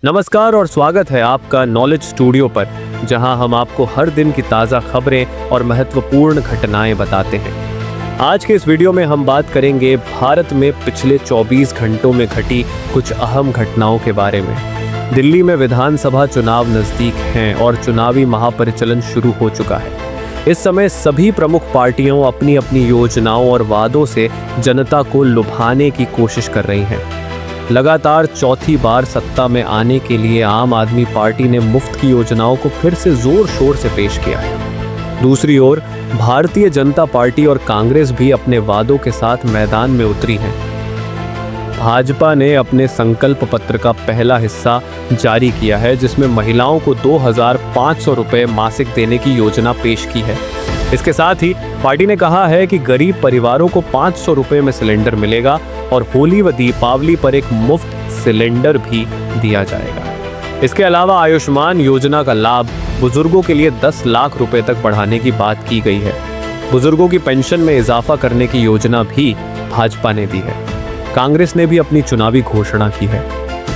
नमस्कार और स्वागत है आपका नॉलेज स्टूडियो पर, जहां हम आपको हर दिन की ताज़ा खबरें और महत्वपूर्ण घटनाएं बताते हैं। आज के इस वीडियो में हम बात करेंगे भारत में पिछले 24 घंटों में घटी कुछ अहम घटनाओं के बारे में। दिल्ली में विधानसभा चुनाव नज़दीक हैं और चुनावी महापरिचालन शुरू हो चुका है। इस समय सभी प्रमुख पार्टियां अपनी अपनी योजनाओं और वादों से जनता को लुभाने की कोशिश कर रही हैं। लगातार चौथी बार सत्ता में आने के लिए आम आदमी पार्टी ने मुफ्त की योजनाओं को फिर से जोर शोर से पेश किया है। दूसरी ओर भारतीय जनता पार्टी और कांग्रेस भी अपने वादों के साथ मैदान में उतरी हैं। भाजपा ने अपने संकल्प पत्र का पहला हिस्सा जारी किया है, जिसमें महिलाओं को 2,500 रुपये मासिक देने की योजना पेश की है। इसके साथ ही पार्टी ने कहा है कि गरीब परिवारों को 500 रुपये में सिलेंडर मिलेगा और होली व दीपावली पर एक मुफ्त सिलेंडर भी दिया जाएगा। इसके अलावा आयुष्मान योजना का लाभ बुजुर्गों के लिए 10 लाख रुपए तक बढ़ाने की बात की गई है। बुजुर्गों की पेंशन में इजाफा करने की योजना भी भाजपा ने दी है। कांग्रेस ने भी अपनी चुनावी घोषणा की है।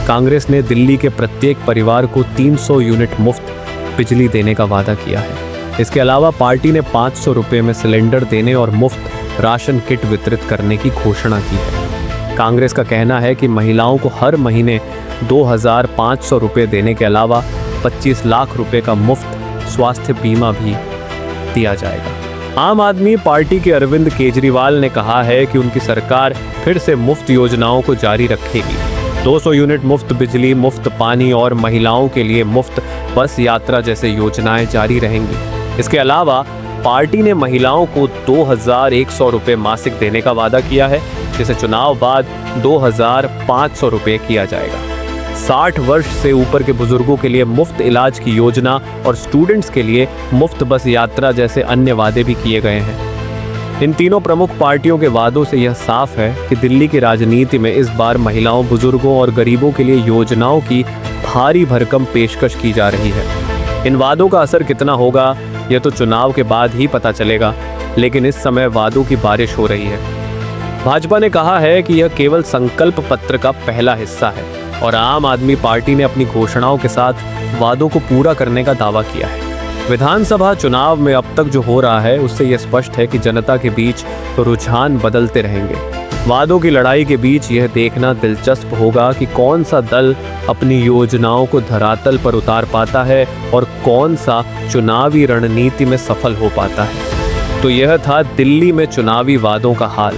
कांग्रेस ने दिल्ली के प्रत्येक परिवार को 300 यूनिट मुफ्त बिजली देने का वादा किया है। इसके अलावा पार्टी ने 500 रुपये में सिलेंडर देने और मुफ्त राशन किट वितरित करने की घोषणा की है। कांग्रेस का कहना है कि महिलाओं को हर महीने 2,500 रुपये देने के अलावा 25 लाख रुपए का मुफ्त स्वास्थ्य बीमा भी दिया जाएगा। आम आदमी पार्टी के अरविंद केजरीवाल ने कहा है कि उनकी सरकार फिर से मुफ्त योजनाओं को जारी रखेगी। 200 यूनिट मुफ्त बिजली, मुफ्त पानी और महिलाओं के लिए मुफ्त बस यात्रा जैसे योजनाएं जारी रहेंगी। इसके अलावा पार्टी ने महिलाओं को 2,100 रुपये मासिक देने का वादा किया है, जिसे चुनाव बाद 2,500 रुपये किया जाएगा। 60 वर्ष से ऊपर के बुजुर्गों के लिए मुफ्त इलाज की योजना और स्टूडेंट्स के लिए मुफ्त बस यात्रा जैसे अन्य वादे भी किए गए हैं। इन तीनों प्रमुख पार्टियों के वादों से यह साफ है कि दिल्ली की राजनीति में इस बार महिलाओं, बुजुर्गों और गरीबों के लिए योजनाओं की भारी भरकम पेशकश की जा रही है। इन वादों का असर कितना होगा, यह तो चुनाव के बाद ही पता चलेगा, लेकिन इस समय वादों की बारिश हो रही है। भाजपा ने कहा है कि यह केवल संकल्प पत्र का पहला हिस्सा है और आम आदमी पार्टी ने अपनी घोषणाओं के साथ वादों को पूरा करने का दावा किया है। विधानसभा चुनाव में अब तक जो हो रहा है, उससे यह स्पष्ट है कि जनता के बीच रुझान बदलते रहेंगे। वादों की लड़ाई के बीच यह देखना दिलचस्प होगा कि कौन सा दल अपनी योजनाओं को धरातल पर उतार पाता है और कौन सा चुनावी रणनीति में सफल हो पाता है। तो यह था दिल्ली में चुनावी वादों का हाल।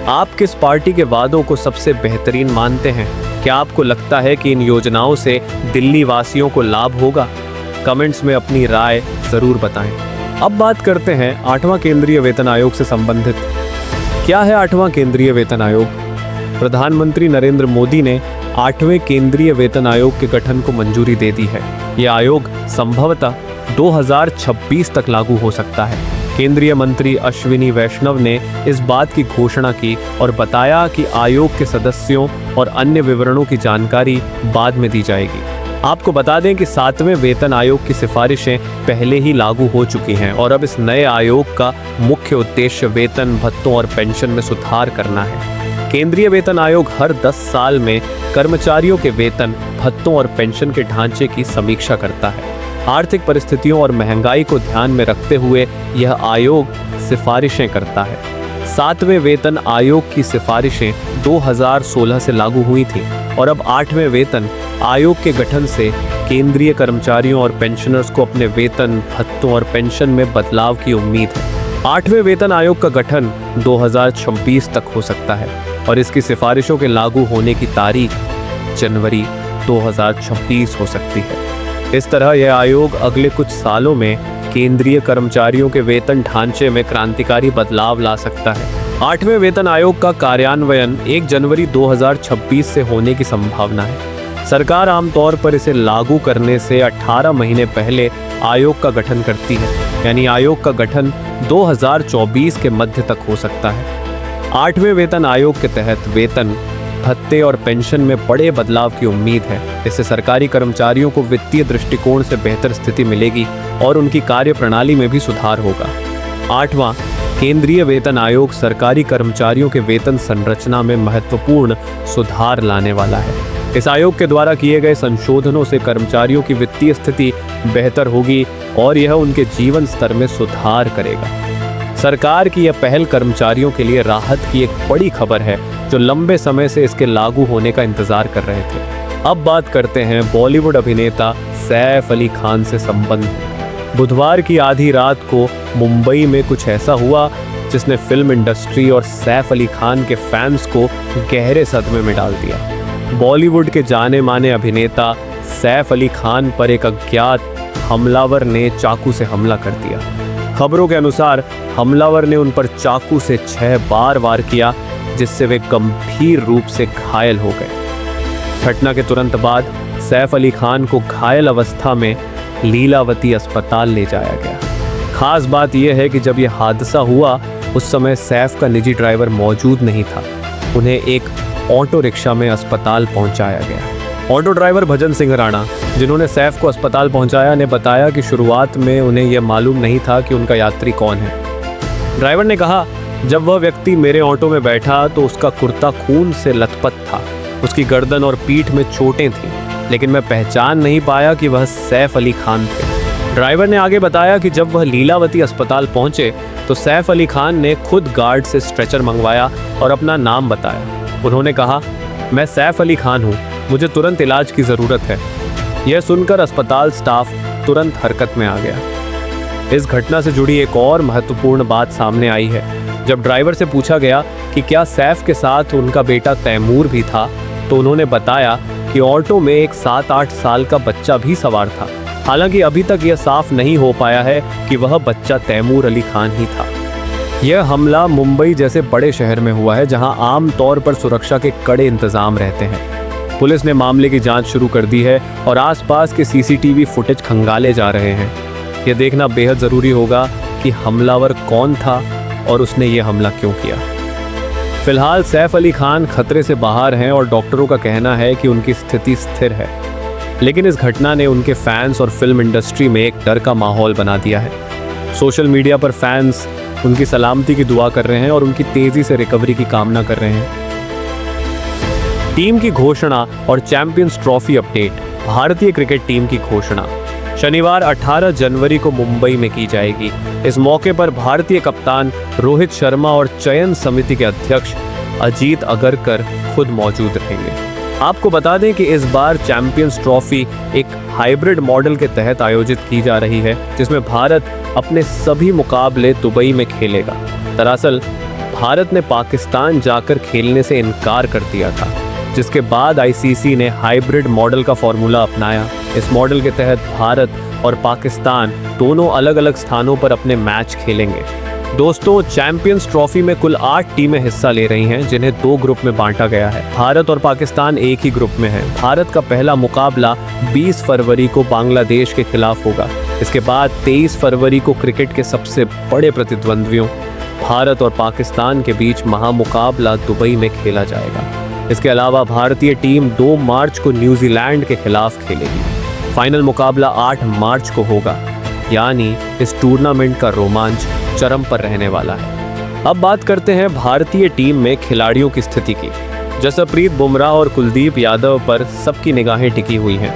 आप किस पार्टी के वादों को सबसे बेहतरीन मानते हैं? क्या आपको लगता है कि इन योजनाओं से दिल्ली वासियों को लाभ होगा? कमेंट्स में अपनी राय जरूर बताएं। अब बात करते हैं 8वां केंद्रीय वेतन आयोग से संबंधित। क्या है 8वां केंद्रीय वेतन आयोग? प्रधानमंत्री नरेंद्र मोदी ने 8वें केंद्रीय वेतन आयोग के गठन को मंजूरी दे दी है। यह आयोग संभवतः 2026 तक लागू हो सकता है। केंद्रीय मंत्री अश्विनी वैष्णव ने इस बात की घोषणा की और बताया कि आयोग के सदस्यों और अन्य विवरणों की जानकारी बाद में दी जाएगी। आपको बता दें कि 7वें वेतन आयोग की सिफारिशें पहले ही लागू हो चुकी हैं और अब इस नए आयोग का मुख्य उद्देश्य वेतन, भत्तों और पेंशन में सुधार करना है। केंद्रीय वेतन आयोग हर 10 साल में कर्मचारियों के वेतन, भत्तों और पेंशन के ढांचे की समीक्षा करता है। आर्थिक परिस्थितियों और महंगाई को ध्यान में रखते हुए यह आयोग सिफारिशें करता है। 7वें वेतन आयोग की सिफारिशें 2016 से लागू हुई थीं और अब 8वें वेतन आयोग के गठन से केंद्रीय कर्मचारियों और पेंशनर्स को अपने वेतन, भत्तों और पेंशन में बदलाव की उम्मीद है। 8वें वेतन आयोग का गठन 2026 तक हो सकता है और इसकी सिफारिशों के लागू होने की तारीख जनवरी 2026 हो सकती है। इस तरह यह आयोग अगले कुछ सालों में केंद्रीय कर्मचारियों के वेतन ढांचे में क्रांतिकारी बदलाव ला सकता है। 8वें वेतन आयोग का कार्यान्वयन 1 जनवरी 2026 से होने की संभावना है। सरकार आमतौर पर इसे लागू करने से 18 महीने पहले आयोग का गठन करती है, यानी आयोग का गठन 2024 के मध्य तक हो सकता है। 8वें वेतन आयोग के तहत वेतन, भत्ते और पेंशन में बड़े बदलाव की उम्मीद है। इससे सरकारी कर्मचारियों को वित्तीय दृष्टिकोण से बेहतर स्थिति मिलेगी और उनकी कार्य प्रणाली में भी सुधार होगा। 8वां केंद्रीय वेतन आयोग सरकारी कर्मचारियों के वेतन संरचना में महत्वपूर्ण सुधार लाने वाला है। इस आयोग के द्वारा किए गए संशोधनों से कर्मचारियों की वित्तीय स्थिति बेहतर होगी और यह उनके जीवन स्तर में सुधार करेगा। सरकार की यह पहल कर्मचारियों के लिए राहत की एक बड़ी खबर है, जो लंबे समय से इसके लागू होने का इंतजार कर रहे थे। अब बात करते हैं बॉलीवुड अभिनेता सैफ अली खान से संबंधित। बुधवार की आधी रात को मुंबई में कुछ ऐसा हुआ जिसने फिल्म इंडस्ट्री और सैफ अली खान के फैंस को गहरे सदमे में डाल दिया। बॉलीवुड के जाने माने अभिनेता सैफ अली खान पर एक अज्ञात हमलावर ने चाकू से हमला कर दिया। खबरों के अनुसार हमलावर ने उन पर चाकू से 6 बार वार किया, जिससे वे गंभीर रूप से घायल हो गए। घटना के तुरंत बाद सैफ अली खान को घायल अवस्था में लीलावती अस्पताल ले जाया गया। खास बात यह है कि जब यह हादसा हुआ उस समय सैफ का निजी ड्राइवर मौजूद नहीं था। उन्हें एक ऑटो रिक्शा में अस्पताल पहुंचाया गया। ऑटो ड्राइवर भजन सिंह राणा, जिन्होंने सैफ को अस्पताल पहुंचाया, ने बताया कि शुरुआत में उन्हें यह मालूम नहीं था कि उनका यात्री कौन है। ड्राइवर ने कहा, जब वह व्यक्ति मेरे ऑटो में बैठा तो उसका कुर्ता खून से लथपथ था। उसकी गर्दन और पीठ में चोटें थीं, लेकिन मैं पहचान नहीं पाया कि वह सैफ अली खान थे। ड्राइवर ने आगे बताया कि जब वह लीलावती अस्पताल पहुंचे तो सैफ अली खान ने खुद गार्ड से स्ट्रेचर मंगवाया और अपना नाम बताया। उन्होंने कहा, मैं सैफ अली खान हूँ, मुझे तुरंत इलाज की ज़रूरत है। यह सुनकर अस्पताल स्टाफ तुरंत हरकत में आ गया। इस घटना से जुड़ी एक और महत्वपूर्ण बात सामने आई है। जब ड्राइवर से पूछा गया कि क्या सैफ के साथ उनका बेटा तैमूर भी था, तो उन्होंने बताया कि ऑटो में एक 7-8 साल का बच्चा भी सवार था। हालांकि अभी तक यह साफ नहीं हो पाया है कि वह बच्चा तैमूर अली खान ही था। यह हमला मुंबई जैसे बड़े शहर में हुआ है, जहां आम तौर पर सुरक्षा के कड़े इंतजाम रहते हैं। पुलिस ने मामले की जांच शुरू कर दी है और आसपास के सीसीटीवी फुटेज खंगाले जा रहे हैं। यह देखना बेहद ज़रूरी होगा कि हमलावर कौन था और उसने ये हमला क्यों किया। फिलहाल सैफ अली खान खतरे से बाहर हैं और डॉक्टरों का कहना है कि उनकी स्थिति स्थिर है। लेकिन इस घटना ने उनके फैंस और फिल्म इंडस्ट्री में एक डर का माहौल बना दिया है। सोशल मीडिया पर फैंस उनकी सलामती की दुआ कर रहे हैं और उनकी तेज़ी से रिकवरी की कामना कर रहे हैं। टीम की घोषणा और चैंपियंस ट्रॉफी अपडेट। भारतीय क्रिकेट टीम की घोषणा शनिवार 18 जनवरी को मुंबई में की जाएगी। इस मौके पर भारतीय कप्तान रोहित शर्मा और चयन समिति के अध्यक्ष अजीत अगरकर खुद मौजूद रहेंगे। आपको बता दें कि इस बार चैंपियंस ट्रॉफी एक हाइब्रिड मॉडल के तहत आयोजित की जा रही है, जिसमें भारत अपने सभी मुकाबले दुबई में खेलेगा। दरअसल भारत ने पाकिस्तान जाकर खेलने से इनकार कर दिया था, जिसके बाद आईसीसी ने हाइब्रिड मॉडल का फॉर्मूला अपनाया। इस मॉडल के तहत भारत और पाकिस्तान दोनों अलग अलग स्थानों पर अपने मैच खेलेंगे। दोस्तों, चैंपियंस ट्रॉफी में कुल 8 टीमें हिस्सा ले रही हैं, जिन्हें 2 ग्रुप में बांटा गया है। भारत और पाकिस्तान एक ही ग्रुप में है। भारत का पहला मुकाबला 20 फरवरी को बांग्लादेश के खिलाफ होगा। इसके बाद 23 फरवरी को क्रिकेट के सबसे बड़े प्रतिद्वंद्वियों भारत और पाकिस्तान के बीच महामुकाबला दुबई में खेला जाएगा। इसके अलावा भारतीय टीम 2 मार्च को न्यूजीलैंड के खिलाफ खेलेगी। फाइनल मुकाबला 8 मार्च को होगा, यानी इस टूर्नामेंट का रोमांच चरम पर रहने वाला है। अब बात करते हैं भारतीय टीम में खिलाड़ियों की स्थिति की। जसप्रीत बुमराह और कुलदीप यादव पर सबकी निगाहें टिकी हुई हैं।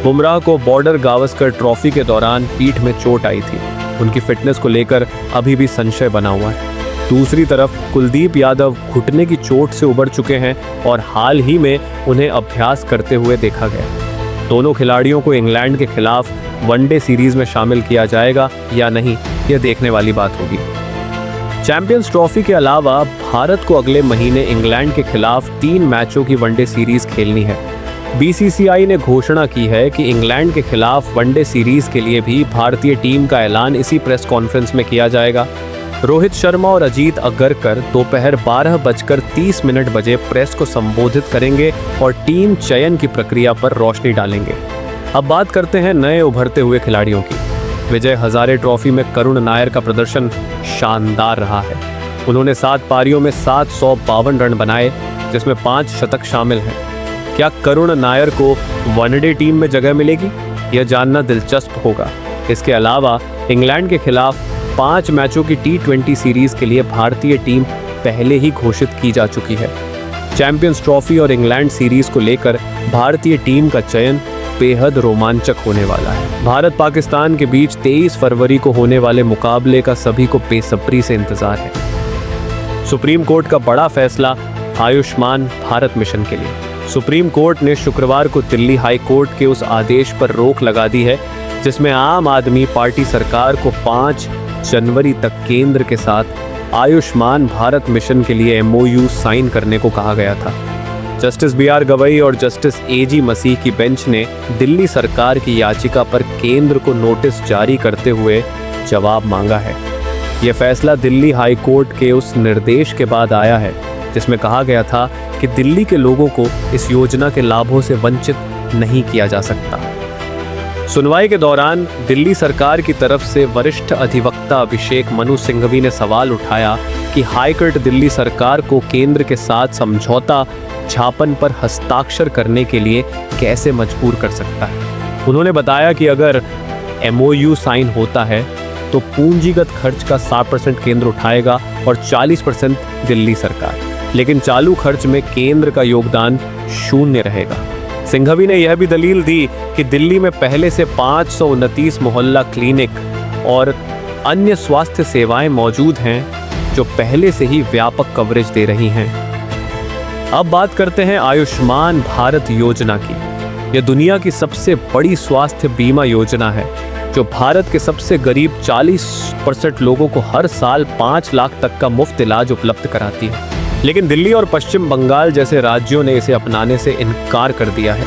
बुमराह को बॉर्डर गावस्कर ट्रॉफी के दौरान पीठ में चोट आई थी। उनकी फिटनेस को लेकर अभी भी संशय बना हुआ है। दूसरी तरफ कुलदीप यादव घुटने की चोट से उबर चुके हैं और हाल ही में उन्हें अभ्यास करते हुए देखा गया। दोनों खिलाड़ियों को इंग्लैंड के खिलाफ वनडे सीरीज में शामिल किया जाएगा या नहीं, यह देखने वाली बात होगी। चैंपियंस ट्रॉफी के अलावा भारत को अगले महीने इंग्लैंड के खिलाफ 3 मैचों की वनडे सीरीज खेलनी है। बीसीसीआई ने घोषणा की है कि इंग्लैंड के खिलाफ वनडे सीरीज के लिए भी भारतीय टीम का ऐलान इसी प्रेस कॉन्फ्रेंस में किया जाएगा। रोहित शर्मा और अजीत अगरकर दोपहर 12:30 बजे प्रेस को संबोधित करेंगे और टीम चयन की प्रक्रिया पर रोशनी डालेंगे। अब बात करते हैं नए उभरते हुए खिलाड़ियों की। विजय हजारे ट्रॉफी में करुण नायर का प्रदर्शन शानदार रहा है। उन्होंने 7 पारियों में 752 रन बनाए, जिसमें 5 शतक शामिल हैं। क्या करुण नायर को वनडे टीम में जगह मिलेगी, यह जानना दिलचस्प होगा। इसके अलावा इंग्लैंड के खिलाफ 5 मैचों की T20 सीरीज के लिए भारतीय टीम पहले ही घोषित की जा चुकी है। चैंपियंस ट्रॉफी और इंग्लैंड सीरीज को लेकर भारतीय टीम का चयन बेहद रोमांचक होने वाला है। भारत पाकिस्तान के बीच 23 फरवरी को होने वाले मुकाबले का सभी को बेसब्री से इंतजार है। सुप्रीम कोर्ट का बड़ा फैसला आयुष्मान भारत मिशन के लिए। सुप्रीम कोर्ट ने शुक्रवार को दिल्ली हाई कोर्ट के उस आदेश पर रोक लगा दी है जिसमें आम आदमी पार्टी सरकार को 5 जनवरी तक केंद्र के साथ आयुष्मान भारत मिशन के लिए MOU साइन करने को कहा गया था। जस्टिस BR गवई और जस्टिस AG मसीह की बेंच ने दिल्ली सरकार की याचिका पर केंद्र को नोटिस जारी करते हुए जवाब मांगा है। यह फैसला दिल्ली हाई कोर्ट के उस निर्देश के बाद आया है जिसमें कहा गया था कि दिल्ली के लोगों को इस योजना के लाभों से वंचित नहीं किया जा सकता। सुनवाई के दौरान दिल्ली सरकार की तरफ से वरिष्ठ अधिवक्ता अभिषेक मनु सिंघवी ने सवाल उठाया कि हाईकोर्ट दिल्ली सरकार को केंद्र के साथ समझौता ज्ञापन पर हस्ताक्षर करने के लिए कैसे मजबूर कर सकता है। उन्होंने बताया कि अगर MOU साइन होता है तो पूंजीगत खर्च का 60% केंद्र उठाएगा और 40% दिल्ली सरकार, लेकिन चालू खर्च में केंद्र का योगदान शून्य रहेगा। सिंघवी ने यह भी दलील दी कि दिल्ली में पहले से 529 मोहल्ला क्लिनिक और अन्य स्वास्थ्य सेवाएं मौजूद हैं जो पहले से ही व्यापक कवरेज दे रही हैं। अब बात करते हैं आयुष्मान भारत योजना की। यह दुनिया की सबसे बड़ी स्वास्थ्य बीमा योजना है जो भारत के सबसे गरीब 40% लोगों को हर साल 5 लाख तक का मुफ्त इलाज उपलब्ध कराती है। लेकिन दिल्ली और पश्चिम बंगाल जैसे राज्यों ने इसे अपनाने से इनकार कर दिया है।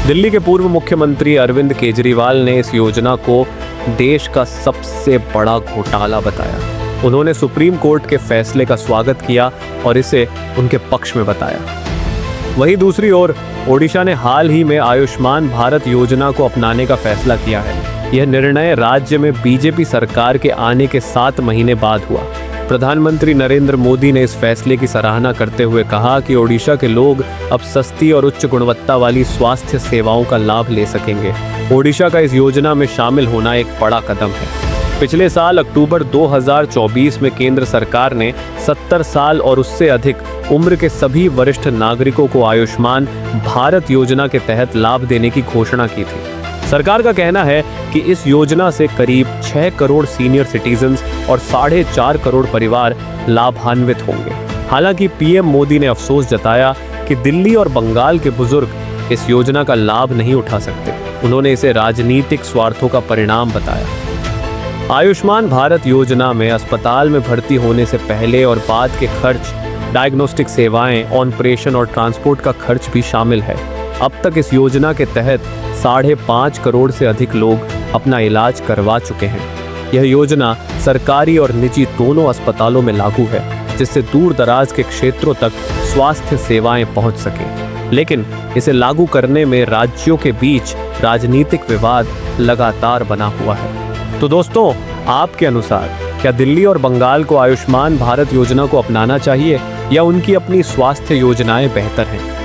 दिल्ली के पूर्व मुख्यमंत्री अरविंद केजरीवाल ने इस योजना को देश का सबसे बड़ा घोटाला बताया। उन्होंने सुप्रीम कोर्ट के फैसले का स्वागत किया और इसे उनके पक्ष में बताया। वहीं दूसरी ओर ओडिशा ने हाल ही में आयुष्मान भारत योजना को अपनाने का फैसला किया है। यह निर्णय राज्य में बीजेपी सरकार के आने के 7 महीने बाद हुआ। प्रधानमंत्री नरेंद्र मोदी ने इस फैसले की सराहना करते हुए कहा कि ओडिशा के लोग अब सस्ती और उच्च गुणवत्ता वाली स्वास्थ्य सेवाओं का लाभ ले सकेंगे। ओडिशा का इस योजना में शामिल होना एक बड़ा कदम है। पिछले साल अक्टूबर 2024 में केंद्र सरकार ने 70 साल और उससे अधिक उम्र के सभी वरिष्ठ नागरिकों को आयुष्मान भारत योजना के तहत लाभ देने की घोषणा की थी। सरकार का कहना है कि इस योजना से करीब 6 करोड़ सीनियर सिटीजन्स और 4.5 करोड़ परिवार लाभान्वित होंगे। हालांकि PM मोदी ने अफसोस जताया कि दिल्ली और बंगाल के बुजुर्ग इस योजना का लाभ नहीं उठा सकते। उन्होंने इसे राजनीतिक स्वार्थों का परिणाम बताया। आयुष्मान भारत योजना में अस्पताल में भर्ती होने से पहले और बाद के खर्च, डायग्नोस्टिक सेवाएं, ऑपरेशन और ट्रांसपोर्ट का खर्च भी शामिल है। अब तक इस योजना के तहत 5.5 करोड़ से अधिक लोग अपना इलाज करवा चुके हैं। यह योजना सरकारी और निजी दोनों अस्पतालों में लागू है जिससे दूर दराज के क्षेत्रों तक स्वास्थ्य सेवाएं पहुंच सकें। लेकिन इसे लागू करने में राज्यों के बीच राजनीतिक विवाद लगातार बना हुआ है। तो दोस्तों, आपके अनुसार क्या दिल्ली और बंगाल को आयुष्मान भारत योजना को अपनाना चाहिए या उनकी अपनी स्वास्थ्य योजनाएं बेहतर हैं?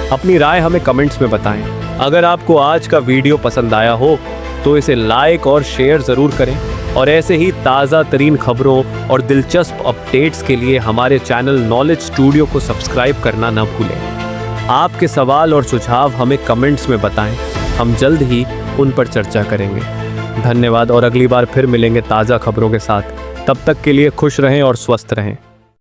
अपनी राय हमें कमेंट्स में बताएं। अगर आपको आज का वीडियो पसंद आया हो तो इसे लाइक और शेयर ज़रूर करें और ऐसे ही ताज़ा तरीन खबरों और दिलचस्प अपडेट्स के लिए हमारे चैनल नॉलेज स्टूडियो को सब्सक्राइब करना न भूलें। आपके सवाल और सुझाव हमें कमेंट्स में बताएं, हम जल्द ही उन पर चर्चा करेंगे। धन्यवाद और अगली बार फिर मिलेंगे ताज़ा खबरों के साथ। तब तक के लिए खुश रहें और स्वस्थ रहें।